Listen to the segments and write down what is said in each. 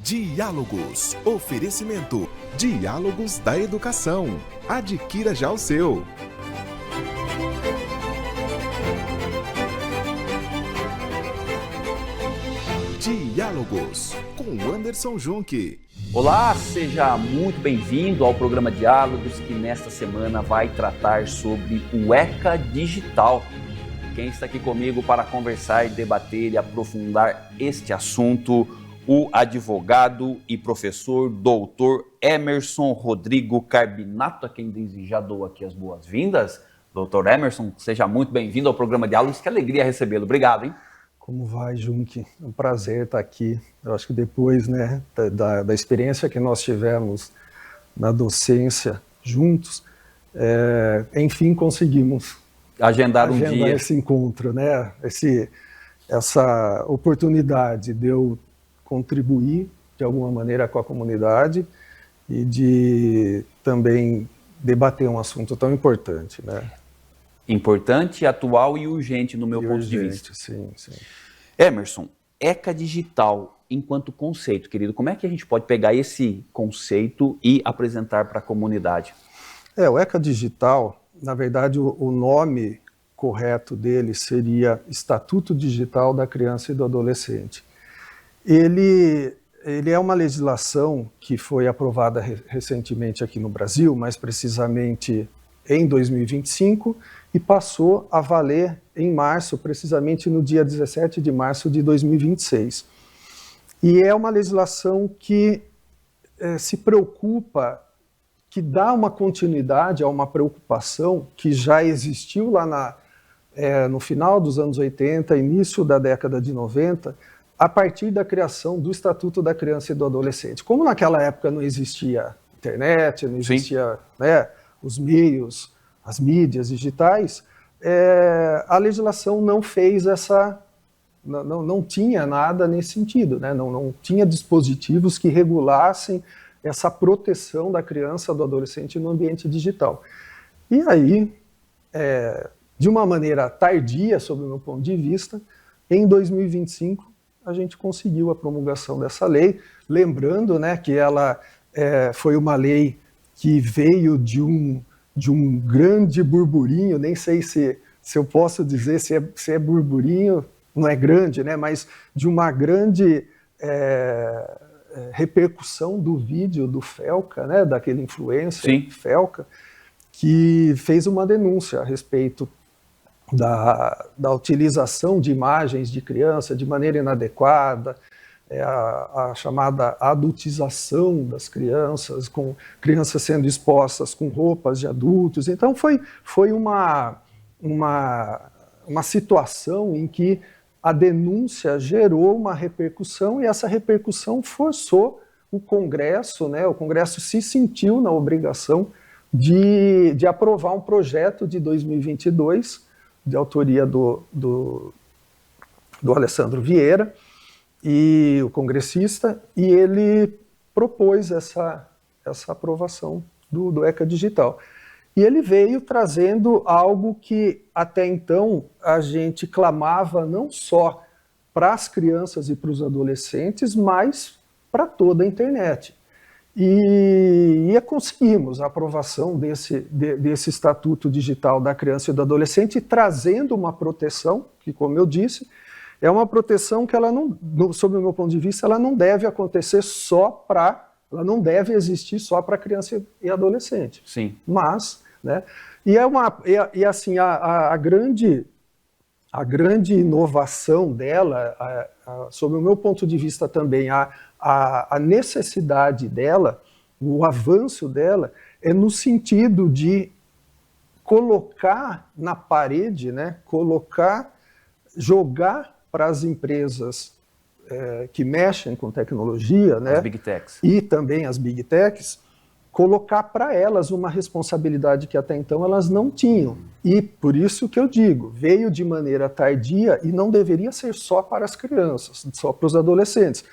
Diálogos. Oferecimento. Diálogos da Educação. Adquira já o seu. Diálogos, com Anderson Junque. Olá, seja muito bem-vindo ao programa Diálogos, que nesta semana vai tratar sobre o ECA Digital. Quem está aqui comigo para conversar, debater e aprofundar este assunto, o advogado e professor doutor Emerson Rodrigo Carbinato, a quem desde já dou aqui as boas-vindas. Doutor Emerson, seja muito bem-vindo ao programa Diálogos, que alegria recebê-lo. Obrigado, hein? Como vai, Junque? É um prazer estar aqui. Eu acho que depois, da experiência que nós tivemos na docência juntos, enfim, conseguimos agendar um dia esse encontro, essa oportunidade de eu contribuir de alguma maneira com a comunidade e de também debater um assunto tão importante, né? Importante, atual e urgente no meu ponto de vista. Sim. Emerson, ECA Digital enquanto conceito, querido, como é que a gente pode pegar esse conceito e apresentar para a comunidade? O ECA Digital, na verdade, o nome correto dele seria Estatuto Digital da Criança e do Adolescente. Ele é uma legislação que foi aprovada recentemente aqui no Brasil, mais precisamente em 2025, e passou a valer em março, precisamente no dia 17 de março de 2026. E é uma legislação que se preocupa, que dá uma continuidade a uma preocupação que já existiu lá no final dos anos 80, início da década de 90, a partir da criação do Estatuto da Criança e do Adolescente. Como naquela época não existia internet, não existia os meios, as mídias digitais, a legislação não fez não tinha nada nesse sentido, não tinha dispositivos que regulassem essa proteção da criança, do adolescente no ambiente digital. E aí, de uma maneira tardia, sob o meu ponto de vista, em 2025, a gente conseguiu a promulgação dessa lei, lembrando que ela foi uma lei que veio de um grande burburinho, nem sei se eu posso dizer se é burburinho, não é grande, mas de uma grande repercussão do vídeo do Felca, daquele influencer Felca, que fez uma denúncia a respeito da utilização de imagens de criança de maneira inadequada, a chamada adultização das crianças, com crianças sendo expostas com roupas de adultos. Então foi uma situação em que a denúncia gerou uma repercussão e essa repercussão forçou o Congresso, o Congresso se sentiu na obrigação de aprovar um projeto de 2022, de autoria do Alessandro Vieira, e o congressista, e ele propôs essa aprovação do ECA Digital. E ele veio trazendo algo que até então a gente clamava não só para as crianças e para os adolescentes, mas para toda a internet. E conseguimos a aprovação desse Estatuto Digital da Criança e do Adolescente, trazendo uma proteção, que, como eu disse, é uma proteção que ela não, sob o meu ponto de vista, ela não deve acontecer ela não deve existir só para criança e adolescente. Sim. Mas, a grande inovação dela, sob o meu ponto de vista também, a necessidade dela, o avanço dela, é no sentido de colocar na parede, jogar para as empresas que mexem com tecnologia, as Big Techs, e também as Big Techs, colocar para elas uma responsabilidade que até então elas não tinham. E por isso que eu digo, veio de maneira tardia e não deveria ser só para as crianças, só para os adolescentes,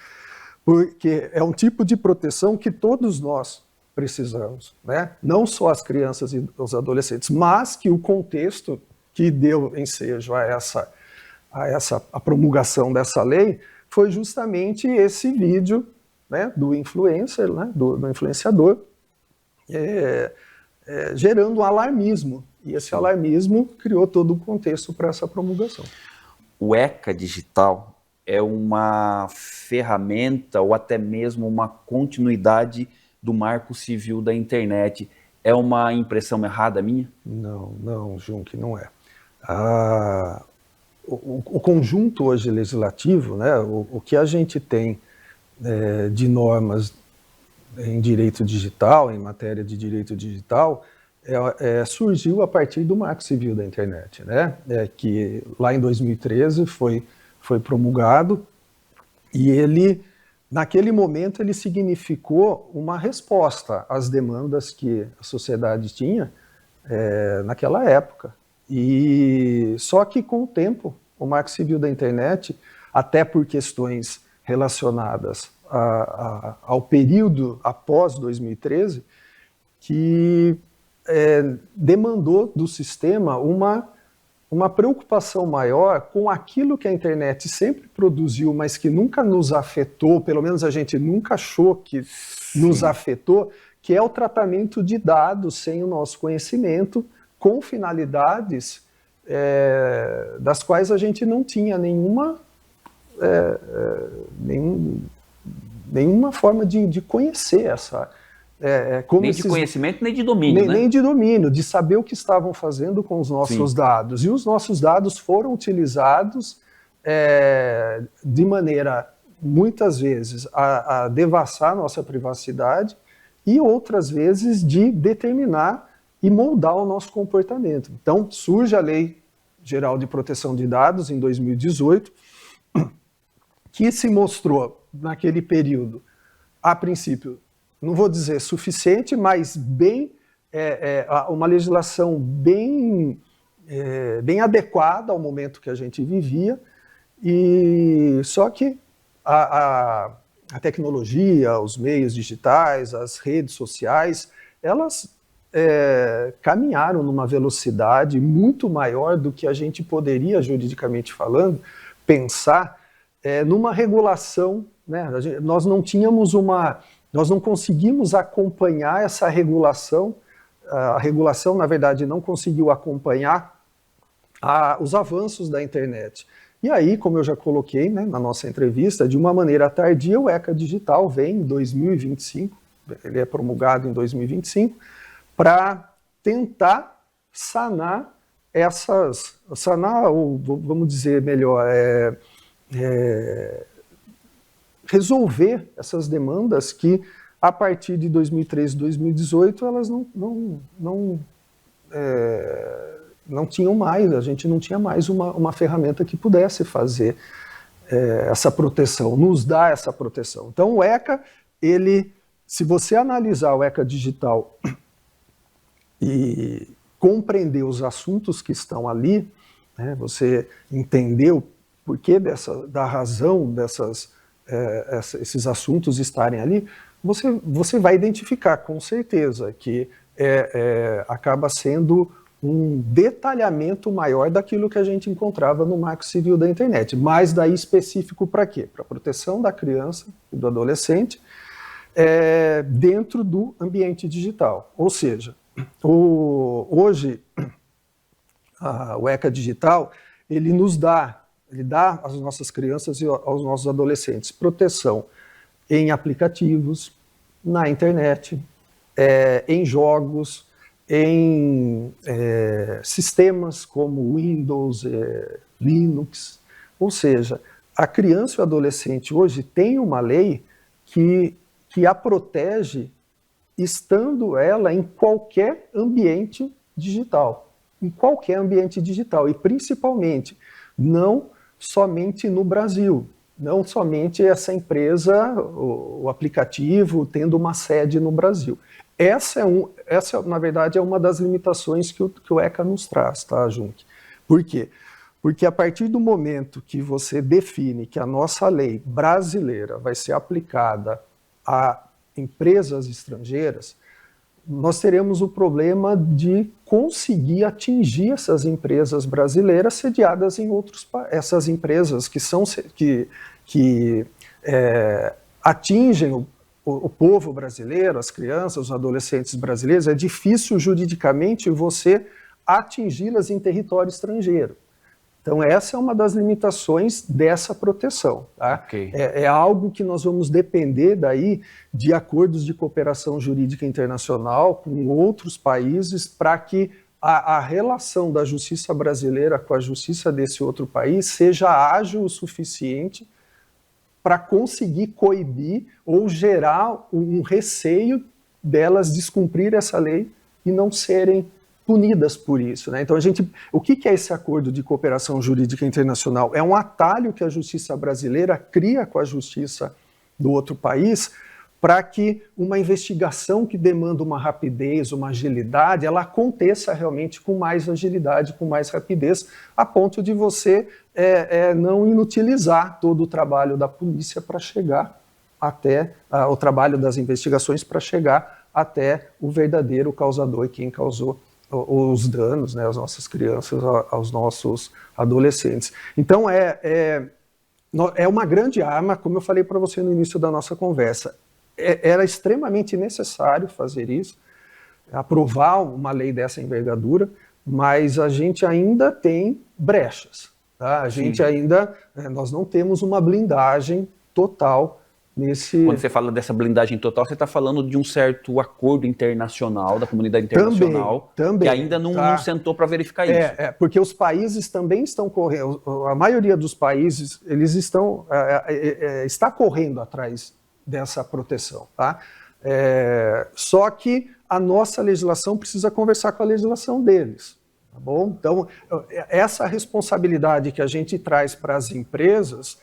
porque é um tipo de proteção que todos nós precisamos, não só as crianças e os adolescentes, mas que o contexto que deu ensejo a promulgação dessa lei foi justamente esse vídeo né, do influencer, né, do influenciador, gerando um alarmismo. E esse alarmismo criou todo o contexto para essa promulgação. O ECA digital é uma ferramenta ou até mesmo uma continuidade do Marco Civil da internet. É uma impressão errada minha? Não, Junque, não é. O conjunto hoje legislativo, né, o que a gente tem de normas em direito digital, em matéria de direito digital, surgiu a partir do Marco Civil da internet, né, que lá em 2013 foi promulgado, e ele, naquele momento, ele significou uma resposta às demandas que a sociedade tinha naquela época. E só que com o tempo, o Marco Civil da internet, até por questões relacionadas ao período após 2013, que demandou do sistema uma preocupação maior com aquilo que a internet sempre produziu, mas que nunca nos afetou, pelo menos a gente nunca achou que nos afetou, que é o tratamento de dados sem o nosso conhecimento, com finalidades das quais a gente não tinha nenhuma forma de conhecer essa... nem de conhecimento, nem de domínio, né? Nem de domínio, de saber o que estavam fazendo com os nossos dados. E os nossos dados foram utilizados de maneira, muitas vezes, a devassar nossa privacidade e outras vezes de determinar e moldar o nosso comportamento. Então, surge a Lei Geral de Proteção de Dados, em 2018, que se mostrou, naquele período, a princípio, não vou dizer suficiente, mas uma legislação bem adequada ao momento que a gente vivia, e só que a tecnologia, os meios digitais, as redes sociais, elas caminharam numa velocidade muito maior do que a gente poderia, juridicamente falando, pensar numa regulação, né? Nós não conseguimos acompanhar essa regulação, a regulação, na verdade, não conseguiu acompanhar os avanços da internet. E aí, como eu já coloquei, né, na nossa entrevista, de uma maneira tardia, o ECA Digital vem em 2025, ele é promulgado em 2025, para tentar sanar ou vamos dizer melhor, resolver essas demandas que, a partir de 2013 e 2018, elas não tinham mais, a gente não tinha mais uma ferramenta que pudesse fazer essa proteção, nos dar essa proteção. Então o ECA, se você analisar o ECA Digital e compreender os assuntos que estão ali, né, você entender o porquê da razão esses assuntos estarem ali, você vai identificar com certeza que acaba sendo um detalhamento maior daquilo que a gente encontrava no Marco Civil da internet, mas daí específico para quê? Para a proteção da criança e do adolescente dentro do ambiente digital. Ou seja, hoje o ECA Digital, ele dá às nossas crianças e aos nossos adolescentes proteção em aplicativos, na internet, em jogos, em sistemas como Windows, Linux. Ou seja, a criança e o adolescente hoje tem uma lei que a protege estando ela em qualquer ambiente digital. Em qualquer ambiente digital. E principalmente, não somente no Brasil. Não somente essa empresa, o aplicativo, tendo uma sede no Brasil. Essa, na verdade, é uma das limitações que o ECA nos traz, tá, Junque? Por quê? Porque a partir do momento que você define que a nossa lei brasileira vai ser aplicada a empresas estrangeiras, nós teremos o problema de conseguir atingir essas empresas brasileiras sediadas em outros países. Essas empresas que atingem o povo brasileiro, as crianças, os adolescentes brasileiros, é difícil juridicamente você atingi-las em território estrangeiro. Então, essa é uma das limitações dessa proteção. Tá? Okay. É algo que nós vamos depender daí de acordos de cooperação jurídica internacional com outros países para que a relação da justiça brasileira com a justiça desse outro país seja ágil o suficiente para conseguir coibir ou gerar um receio delas descumprir essa lei e não serem punidas por isso. Né? Então, o que é esse acordo de cooperação jurídica internacional? É um atalho que a justiça brasileira cria com a justiça do outro país para que uma investigação que demanda uma rapidez, uma agilidade, ela aconteça realmente com mais agilidade, com mais rapidez, a ponto de você não inutilizar todo o trabalho da polícia para chegar até o trabalho das investigações para chegar até o verdadeiro causador e quem causou os danos, né, às nossas crianças, aos nossos adolescentes. Então, é uma grande arma, como eu falei para você no início da nossa conversa. Era extremamente necessário fazer isso, aprovar uma lei dessa envergadura, mas a gente ainda tem brechas. Tá? Nós não temos uma blindagem total nesse... Quando você fala dessa blindagem total, você está falando de um certo acordo internacional, da comunidade internacional, também, que ainda não sentou para verificar isso. Porque os países também estão correndo, a maioria dos países, eles está correndo atrás dessa proteção. Tá? Só que a nossa legislação precisa conversar com a legislação deles. Tá bom? Então, essa responsabilidade que a gente traz para as empresas,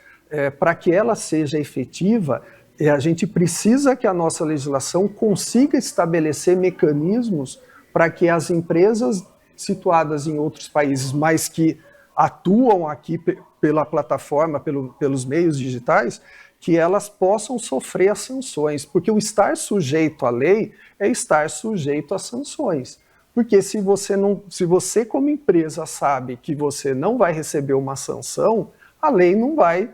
para que ela seja efetiva, a gente precisa que a nossa legislação consiga estabelecer mecanismos para que as empresas situadas em outros países, mas que atuam aqui pela plataforma, pelos meios digitais, que elas possam sofrer as sanções, porque o estar sujeito à lei é estar sujeito às sanções. Porque se você como empresa sabe que você não vai receber uma sanção, a lei não vai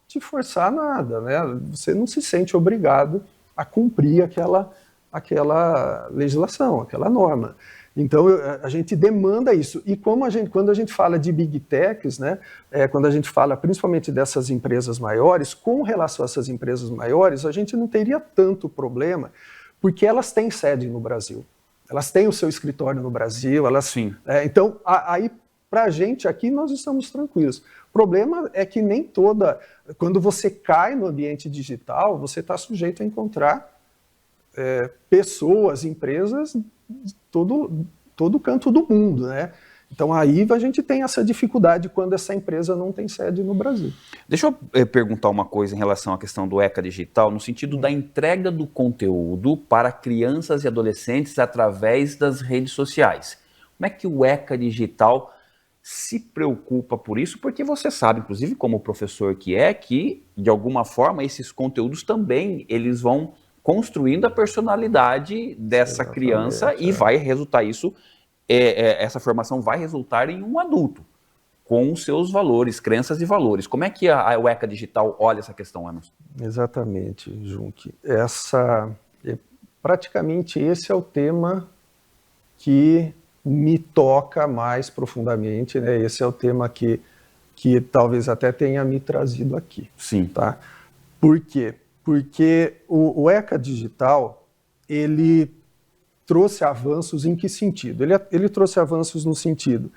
te forçar nada, né? Você não se sente obrigado a cumprir aquela legislação, aquela norma. Então, a gente demanda isso. E quando a gente fala de Big Techs, né, quando a gente fala principalmente dessas empresas maiores, com relação a essas empresas maiores, a gente não teria tanto problema, porque elas têm sede no Brasil. Elas têm o seu escritório no Brasil. Sim. Então, aí, para a gente aqui, nós estamos tranquilos. O problema é que nem quando você cai no ambiente digital, você está sujeito a encontrar pessoas, empresas de todo canto do mundo, né? Então aí a gente tem essa dificuldade quando essa empresa não tem sede no Brasil. Deixa eu perguntar uma coisa em relação à questão do ECA Digital, no sentido da entrega do conteúdo para crianças e adolescentes através das redes sociais. Como é que o ECA Digital se preocupa por isso? Porque você sabe, inclusive como professor que de alguma forma esses conteúdos também eles vão construindo a personalidade dessa criança e vai resultar isso, essa formação vai resultar em um adulto com os seus valores, crenças e valores. Como é que a ECA Digital olha essa questão, Emerson? Exatamente, Junque. Praticamente esse é o tema que me toca mais profundamente, né? Esse é o tema que talvez até tenha me trazido aqui. Sim. Tá? Por quê? Porque o ECA Digital, ele trouxe avanços em que sentido? Ele trouxe avanços no sentido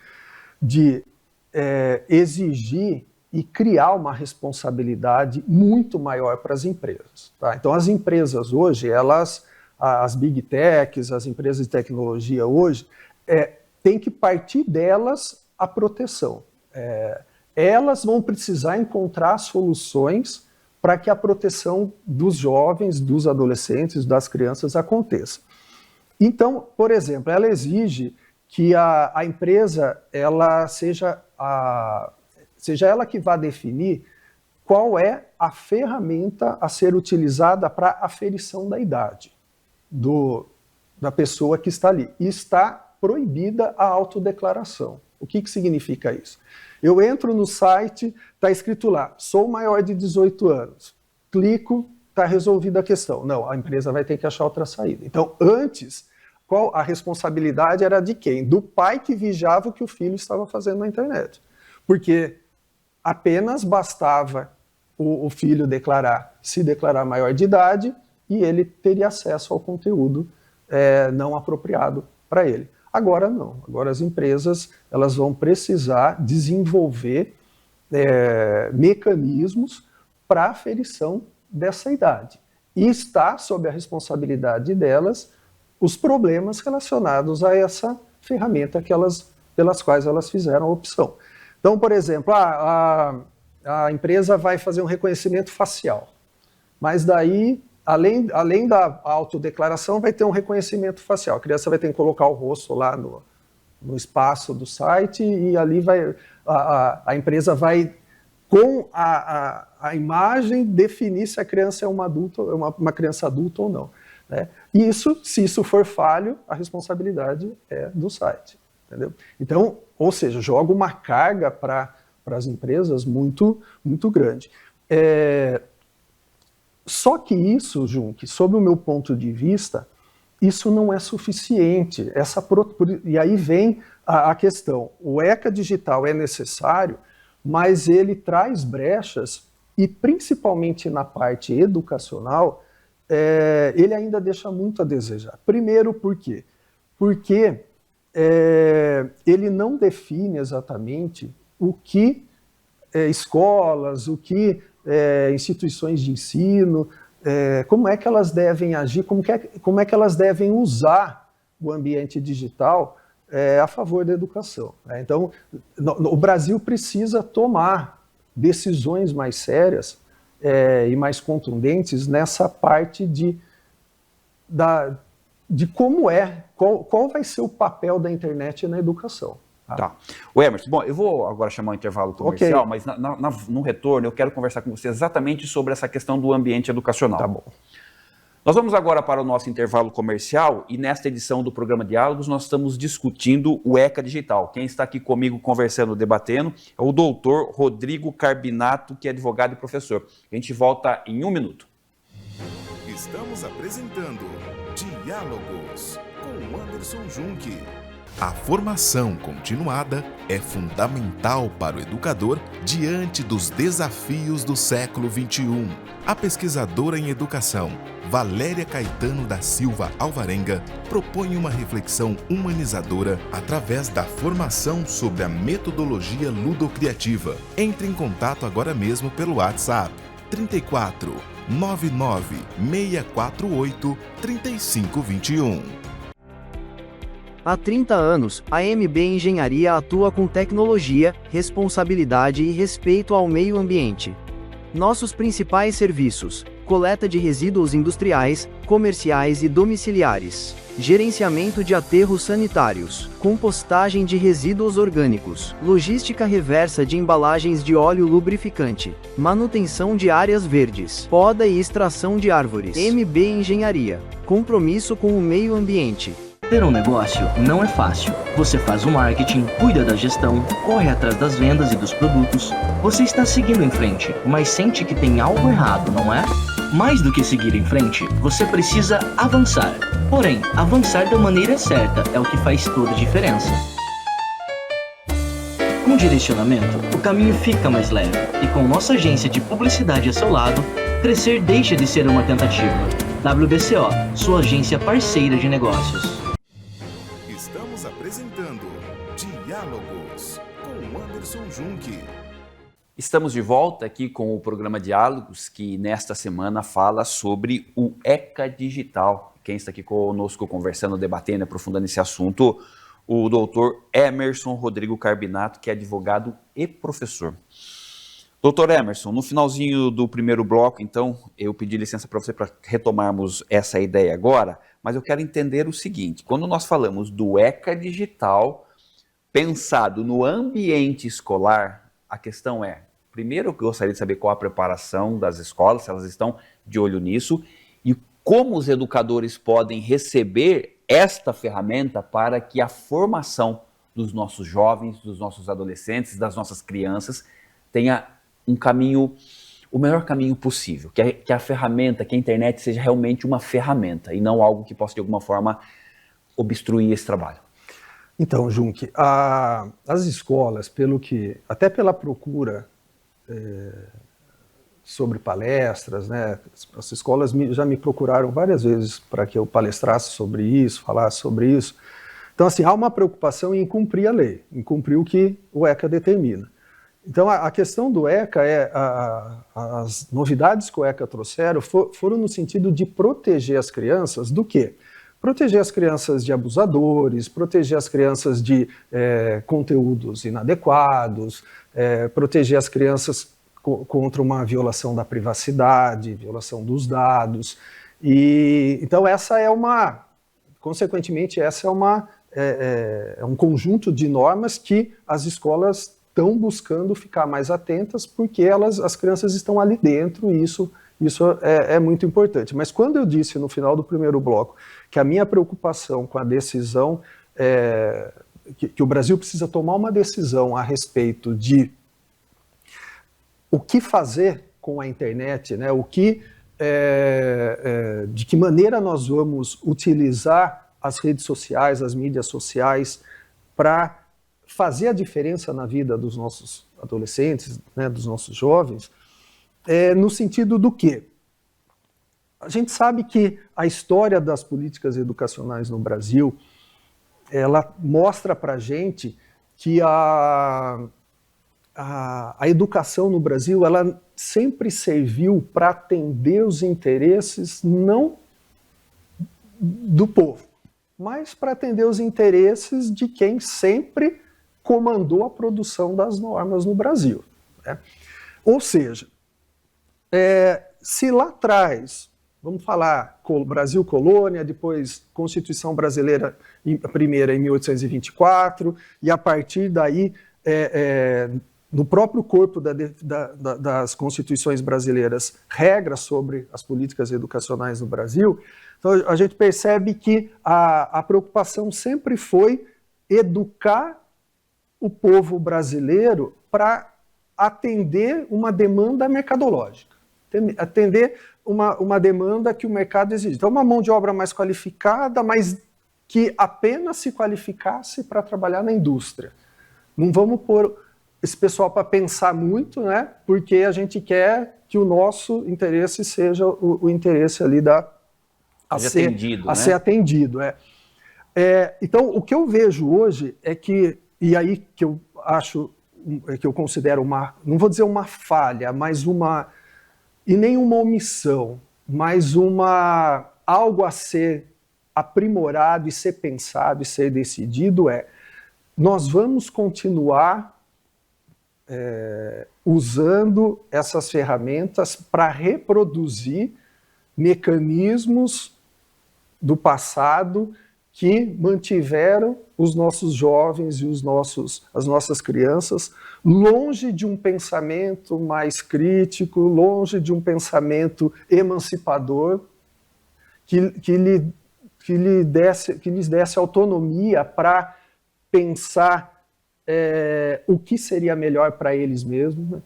de exigir e criar uma responsabilidade muito maior para as empresas. Tá? Então, as empresas hoje, as Big Techs, as empresas de tecnologia hoje, tem que partir delas a proteção. Elas vão precisar encontrar soluções para que a proteção dos jovens, dos adolescentes, das crianças aconteça. Então, por exemplo, ela exige que a empresa seja ela que vá definir qual é a ferramenta a ser utilizada para aferição da idade da pessoa que está ali. E está proibida a autodeclaração. O que significa isso? Eu entro no site, está escrito lá, sou maior de 18 anos. Clico, está resolvida a questão. Não, a empresa vai ter que achar outra saída. Então, antes, qual a responsabilidade era de quem? Do pai que vigiava o que o filho estava fazendo na internet. Porque apenas bastava o filho se declarar maior de idade e ele teria acesso ao conteúdo não apropriado para ele. Agora não. Agora as empresas elas vão precisar desenvolver mecanismos para aferição dessa idade. E está sob a responsabilidade delas os problemas relacionados a essa ferramenta pelas quais elas fizeram a opção. Então, por exemplo, a empresa vai fazer um reconhecimento facial, mas daí, além da autodeclaração, vai ter um reconhecimento facial. A criança vai ter que colocar o rosto lá no espaço do site e ali a empresa vai, com a imagem, definir se a criança é uma criança adulta ou não. Né? E se isso for falho, a responsabilidade é do site. Entendeu? Então, ou seja, joga uma carga para as empresas muito, muito grande. Só que isso, Junk, sob o meu ponto de vista, isso não é suficiente. E aí vem a questão. O ECA digital é necessário, mas ele traz brechas e, principalmente na parte educacional, ele ainda deixa muito a desejar. Primeiro, por quê? Porque ele não define exatamente o que escolas, o que instituições de ensino, como é que elas devem agir, como é que elas devem usar o ambiente digital a favor da educação. Né? Então, o Brasil precisa tomar decisões mais sérias e mais contundentes nessa parte de como qual vai ser o papel da internet na educação. Tá. O Emerson, bom, eu vou agora chamar um intervalo comercial, Okay. mas no retorno eu quero conversar com você exatamente sobre essa questão do ambiente educacional. Tá bom. Nós vamos agora para o nosso intervalo comercial e nesta edição do programa Diálogos nós estamos discutindo o ECA Digital. Quem está aqui comigo conversando, debatendo, é o doutor Rodrigo Carbinato, que é advogado e professor. A gente volta em 1 minuto. Estamos apresentando Diálogos com Anderson Junk. A formação continuada é fundamental para o educador diante dos desafios do século XXI. A pesquisadora em educação, Valéria Caetano da Silva Alvarenga, propõe uma reflexão humanizadora através da formação sobre a metodologia ludocriativa. Entre em contato agora mesmo pelo WhatsApp 34 99 648 3521. Há 30 anos, a MB Engenharia atua com tecnologia, responsabilidade e respeito ao meio ambiente. Nossos principais serviços: coleta de resíduos industriais, comerciais e domiciliares, gerenciamento de aterros sanitários, compostagem de resíduos orgânicos, logística reversa de embalagens de óleo lubrificante, manutenção de áreas verdes, poda e extração de árvores. MB Engenharia. Compromisso com o meio ambiente. Ter um negócio não é fácil. Você faz o marketing, cuida da gestão, corre atrás das vendas e dos produtos. Você está seguindo em frente, mas sente que tem algo errado, não é? Mais do que seguir em frente, você precisa avançar. Porém, avançar da maneira certa é o que faz toda a diferença. Com direcionamento, o caminho fica mais leve. E com nossa agência de publicidade a seu lado, crescer deixa de ser uma tentativa. WBCO, sua agência parceira de negócios. Estamos apresentando Diálogos com Anderson Junk. Estamos de volta aqui com o programa Diálogos, que nesta semana fala sobre o ECA Digital. Quem está aqui conosco conversando, debatendo, aprofundando esse assunto, o doutor Emerson Rodrigo Carbinato, que é advogado e professor. Doutor Emerson, no finalzinho do primeiro bloco, então, eu pedi licença para você para retomarmos essa ideia agora, mas eu quero entender o seguinte: quando nós falamos do ECA Digital, pensado no ambiente escolar, a questão é, primeiro eu gostaria de saber qual a preparação das escolas, se elas estão de olho nisso, e como os educadores podem receber esta ferramenta para que a formação dos nossos jovens, dos nossos adolescentes, das nossas crianças, tenha um caminho o melhor caminho possível, que a ferramenta, que a internet seja realmente uma ferramenta e não algo que possa de alguma forma obstruir esse trabalho. Então, Junque, as escolas, até pela procura sobre palestras, né, as escolas já me procuraram várias vezes para que eu palestrasse sobre isso, falasse sobre isso. Então, assim, há uma preocupação em cumprir a lei, em cumprir o que o ECA determina. Então, a questão do ECA as novidades que o ECA trouxeram foram no sentido de proteger as crianças do quê? Proteger as crianças de abusadores, proteger as crianças de conteúdos inadequados, proteger as crianças contra uma violação da privacidade, violação dos dados. Então, consequentemente, essa é um conjunto de normas que as escolas estão buscando ficar mais atentas, porque as crianças estão ali dentro, e isso é muito importante. Mas quando eu disse no final do primeiro bloco que a minha preocupação com a decisão, que o Brasil precisa tomar uma decisão a respeito de o que fazer com a internet, né, de que maneira nós vamos utilizar as redes sociais, as mídias sociais, para fazer a diferença na vida dos nossos adolescentes, né, dos nossos jovens, no sentido do quê? A gente sabe que a história das políticas educacionais no Brasil, ela mostra para a gente que a educação no Brasil, ela sempre serviu para atender os interesses não do povo, mas para atender os interesses de quem sempre comandou a produção das normas no Brasil, né? Ou seja, se lá atrás, vamos falar Brasil colônia, depois Constituição Brasileira primeira em 1824, e a partir daí, no próprio corpo das constituições brasileiras, regras sobre as políticas educacionais no Brasil, então a gente percebe que a preocupação sempre foi educar o povo brasileiro para atender uma demanda mercadológica, atender uma demanda que o mercado exige. Então, uma mão de obra mais qualificada, mas que apenas se qualificasse para trabalhar na indústria. Não vamos pôr esse pessoal para pensar muito, né? Porque a gente quer que o nosso interesse seja o interesse ali a ser atendido. Então, o que eu vejo hoje é que, e aí que eu acho, que eu considero não vou dizer uma falha, mas e nem uma omissão, mas algo a ser aprimorado e ser pensado e ser decidido nós vamos continuar usando essas ferramentas para reproduzir mecanismos do passado que mantiveram os nossos jovens e as nossas crianças longe de um pensamento mais crítico, longe de um pensamento emancipador, que lhes desse autonomia para pensar o que seria melhor para eles mesmos, né?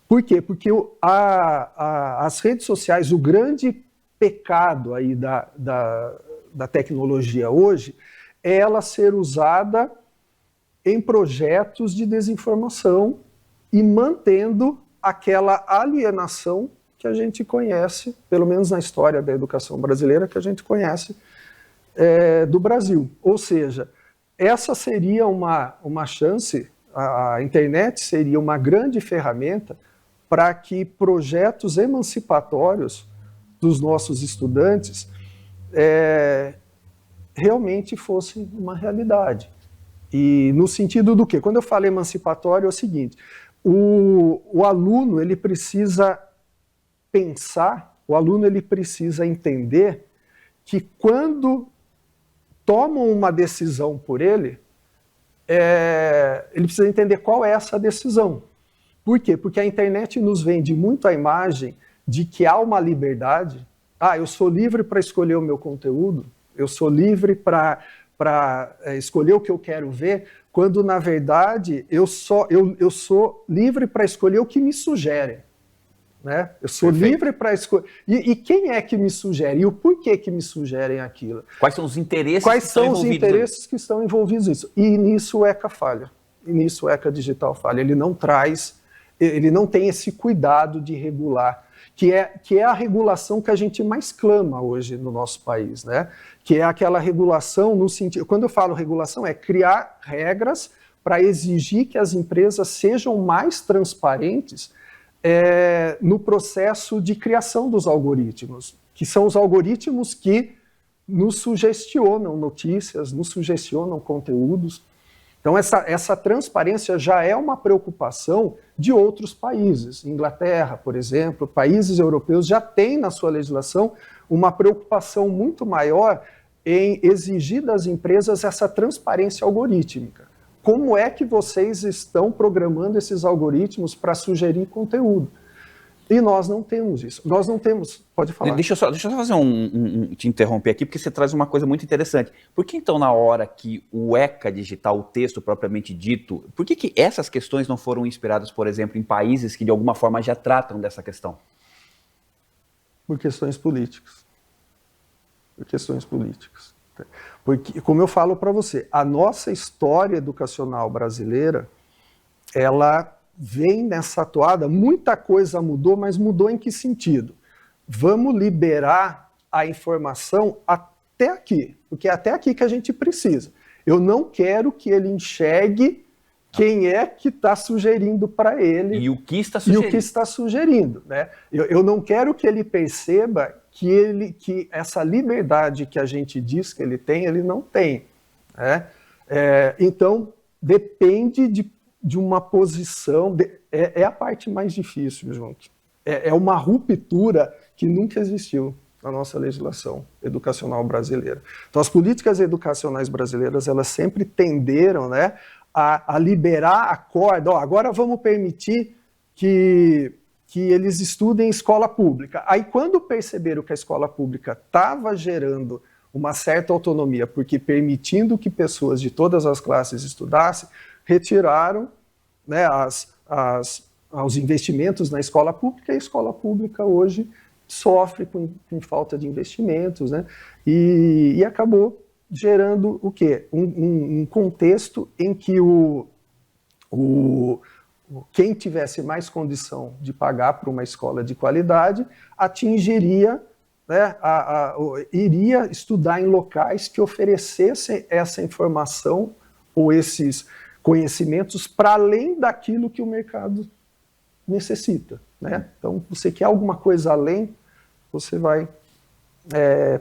Por quê? Porque as redes sociais, o grande pecado aí da tecnologia hoje é ela ser usada em projetos de desinformação e mantendo aquela alienação que a gente conhece, pelo menos na história da educação brasileira, que a gente conhece do Brasil. Ou seja, essa seria uma chance, a internet seria uma grande ferramenta para que projetos emancipatórios dos nossos estudantes realmente fossem uma realidade. E no sentido do quê? Quando eu falo emancipatório é o seguinte, o aluno ele precisa pensar, o aluno ele precisa entender que quando tomam uma decisão por ele precisa entender qual é essa decisão. Por quê? Porque a internet nos vende muito a imagem de que há uma liberdade. Eu sou livre para escolher o meu conteúdo, eu sou livre para escolher o que eu quero ver, quando, na verdade, eu sou livre para escolher o que me sugerem. né? Eu sou livre para escolher. E quem é que me sugere? E o porquê que me sugerem aquilo? Quais são os interesses Quais que estão são os envolvidos interesses que estão envolvidos nisso? E nisso o ECA falha. E nisso o ECA Digital falha. Ele não tem esse cuidado de regular, que é a regulação que a gente mais clama hoje no nosso país, né? Que é aquela regulação no sentido... Quando eu falo regulação, é criar regras para exigir que as empresas sejam mais transparentes no processo de criação dos algoritmos, que são os algoritmos que nos sugestionam notícias, nos sugestionam conteúdos. Então, essa transparência já é uma preocupação de outros países. Inglaterra, por exemplo, países europeus já têm na sua legislação uma preocupação muito maior em exigir das empresas essa transparência algorítmica. Como é que vocês estão programando esses algoritmos para sugerir conteúdo? E nós não temos isso. Nós não temos... Pode falar. Deixa eu só fazer te interromper aqui, porque você traz uma coisa muito interessante. Por que então, na hora que o ECA Digital, o texto propriamente dito, por que essas questões não foram inspiradas, por exemplo, em países que de alguma forma já tratam dessa questão? Por questões políticas. Por questões políticas. Porque, como eu falo para você, a nossa história educacional brasileira, ela vem nessa toada, muita coisa mudou, mas mudou em que sentido? Vamos liberar a informação até aqui, porque é até aqui que a gente precisa. Eu não quero que ele enxergue quem é que está sugerindo para ele e o que está sugerindo. Né? Eu não quero que ele perceba que essa liberdade que a gente diz que ele tem, ele não tem. Né? Então, depende de uma posição, é a parte mais difícil, junto. É uma ruptura que nunca existiu na nossa legislação educacional brasileira. Então, as políticas educacionais brasileiras, elas sempre tenderam, né, a liberar a corda. Agora vamos permitir que eles estudem em escola pública. Aí, quando perceberam que a escola pública estava gerando uma certa autonomia, porque permitindo que pessoas de todas as classes estudassem, retiraram, né, os investimentos na escola pública, e a escola pública hoje sofre com falta de investimentos, né, e acabou gerando o quê? Um contexto em que quem tivesse mais condição de pagar para uma escola de qualidade atingiria, né, iria estudar em locais que oferecessem essa informação ou esses conhecimentos para além daquilo que o mercado necessita. Né? Então, você quer alguma coisa além, você vai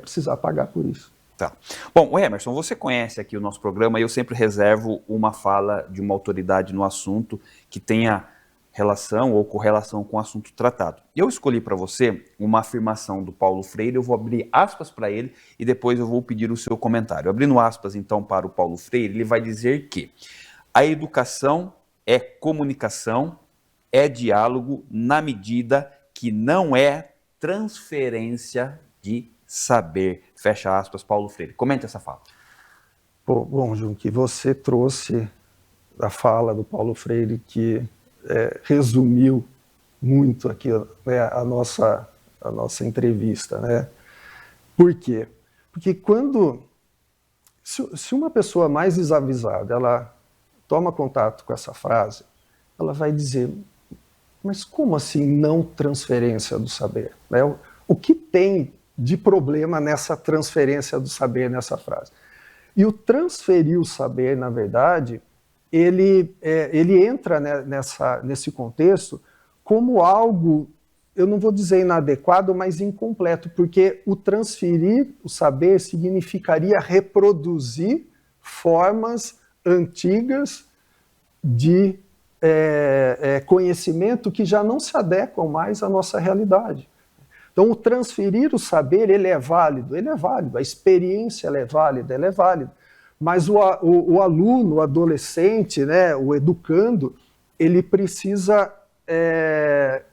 precisar pagar por isso. Tá. Bom, Emerson, você conhece aqui o nosso programa e eu sempre reservo uma fala de uma autoridade no assunto que tenha relação ou correlação com o assunto tratado. Eu escolhi para você uma afirmação do Paulo Freire, eu vou abrir aspas para ele e depois eu vou pedir o seu comentário. Abrindo aspas, então, para o Paulo Freire, ele vai dizer que a educação é comunicação, é diálogo na medida que não é transferência de saber. Fecha aspas, Paulo Freire. Comenta essa fala. Bom, João, que você trouxe a fala do Paulo Freire que resumiu muito aqui, né, a nossa entrevista. Né? Por quê? Porque se uma pessoa mais desavisada, ela toma contato com essa frase, ela vai dizer, mas como assim não transferência do saber? Né? O que tem de problema nessa transferência do saber, nessa frase? E o transferir o saber, na verdade, ele entra, né, nesse contexto como algo, eu não vou dizer inadequado, mas incompleto, porque o transferir o saber significaria reproduzir formas antigas de conhecimento que já não se adequam mais à nossa realidade. Então, o transferir o saber, ele é válido, a experiência ela é válida, mas o aluno, o adolescente, né, o educando, ele precisa,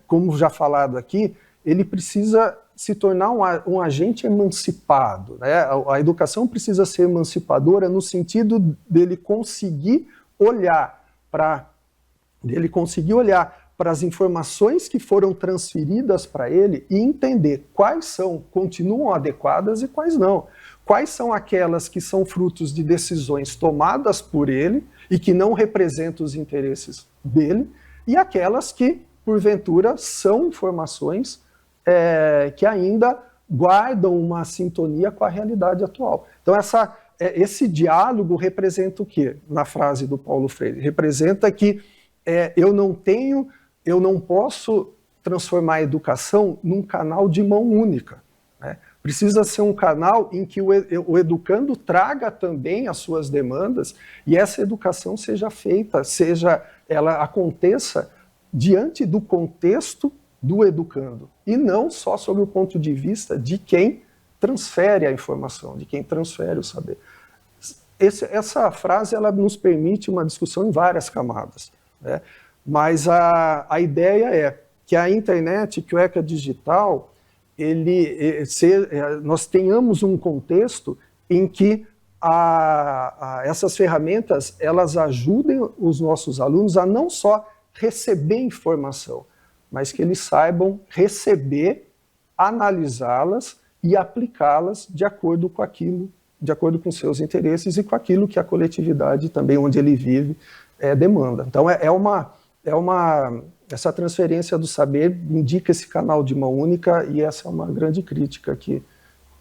como já falado aqui, ele precisa se tornar um agente emancipado. Né? A educação precisa ser emancipadora no sentido dele conseguir olhar para as informações que foram transferidas para ele e entender quais continuam adequadas e quais não. Quais são aquelas que são frutos de decisões tomadas por ele e que não representam os interesses dele, e aquelas que, porventura, são informações que ainda guardam uma sintonia com a realidade atual. Então, esse diálogo representa o quê? Na frase do Paulo Freire, representa que eu não posso transformar a educação num canal de mão única, né? Precisa ser um canal em que o educando traga também as suas demandas e essa educação seja feita, ela aconteça diante do contexto do educando e não só sob o ponto de vista de quem transfere a informação, de quem transfere o saber. Essa frase ela nos permite uma discussão em várias camadas, né? Mas a ideia é que a internet, que o ECA digital, nós tenhamos um contexto em que essas ferramentas elas ajudem os nossos alunos a não só receber informação, mas que eles saibam receber, analisá-las e aplicá-las de acordo com seus interesses e com aquilo que a coletividade também onde ele vive demanda. Então essa transferência do saber indica esse canal de mão única e essa é uma grande crítica que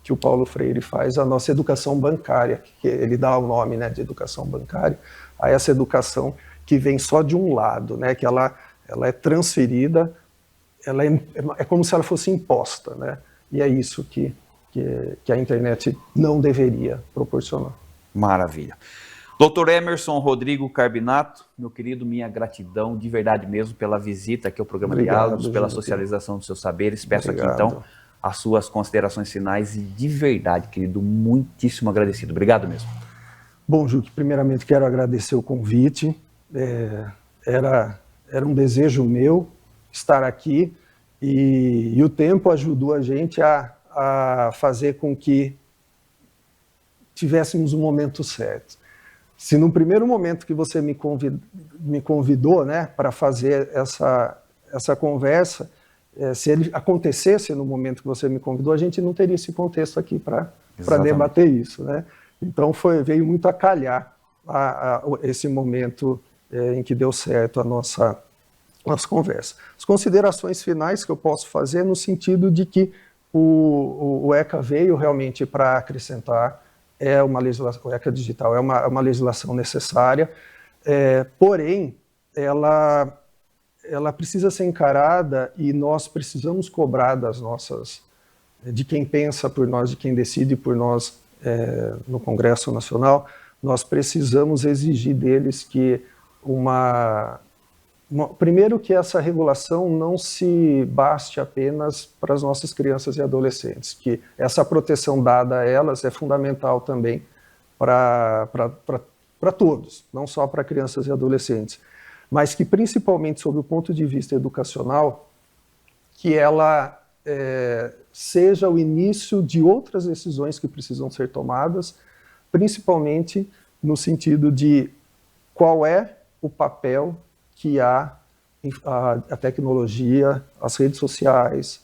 o Paulo Freire faz à nossa educação bancária, que ele dá o nome, né, de educação bancária, a essa educação que vem só de um lado, né, que ela é transferida, é como se ela fosse imposta, né, e é isso que a internet não deveria proporcionar. Maravilha. Dr. Emerson Rodrigo Carbinato, meu querido, minha gratidão de verdade mesmo pela visita aqui ao programa Diálogos, pela socialização dos seus saberes. Peço aqui então as suas considerações finais e de verdade, querido, muitíssimo agradecido. Obrigado mesmo. Bom, Juque, primeiramente quero agradecer o convite. Era um desejo meu estar aqui e o tempo ajudou a gente a fazer com que tivéssemos um momento certo. Se no primeiro momento que você me convidou, né, para fazer essa conversa, se ele acontecesse no momento que você me convidou, a gente não teria esse contexto aqui para debater isso, né? Então veio muito a calhar esse momento em que deu certo a nossa conversa. As considerações finais que eu posso fazer no sentido de que o ECA veio realmente para acrescentar. O ECA digital é uma legislação necessária, porém, ela precisa ser encarada e nós precisamos cobrar de quem pensa por nós, de quem decide por nós no Congresso Nacional, nós precisamos exigir deles que primeiro que essa regulação não se baste apenas para as nossas crianças e adolescentes, que essa proteção dada a elas é fundamental também para todos, não só para crianças e adolescentes, mas que principalmente sob o ponto de vista educacional, que ela seja o início de outras decisões que precisam ser tomadas, principalmente no sentido de qual é o papel que a tecnologia, as redes sociais,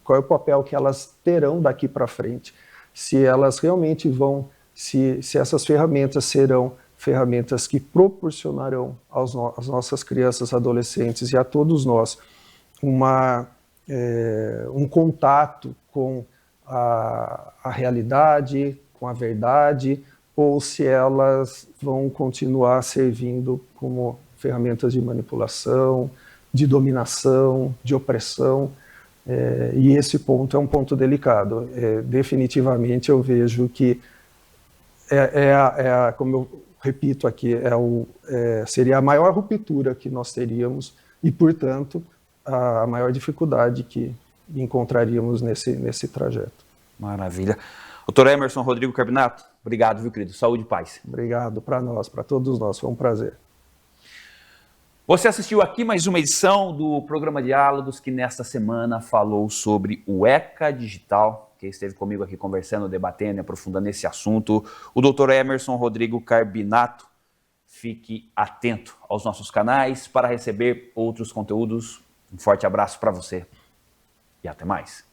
qual é o papel que elas terão daqui para frente. Se elas realmente se essas ferramentas serão ferramentas que proporcionarão às nossas crianças, adolescentes e a todos nós um contato com a realidade, com a verdade, ou se elas vão continuar servindo como ferramentas de manipulação, de dominação, de opressão, e esse ponto é um ponto delicado. Definitivamente eu vejo que como eu repito aqui, seria a maior ruptura que nós teríamos e, portanto, a maior dificuldade que encontraríamos nesse trajeto. Maravilha. Dr. Emerson Rodrigo Carbinato, obrigado, viu, querido? Saúde e paz. Obrigado para nós, para todos nós, foi um prazer. Você assistiu aqui mais uma edição do programa Diálogos, que nesta semana falou sobre o ECA digital. Quem esteve comigo aqui conversando, debatendo, aprofundando esse assunto, o Dr. Emerson Rodrigo Carbinato, Fique atento aos nossos canais para receber outros conteúdos. Um forte abraço para você e até mais.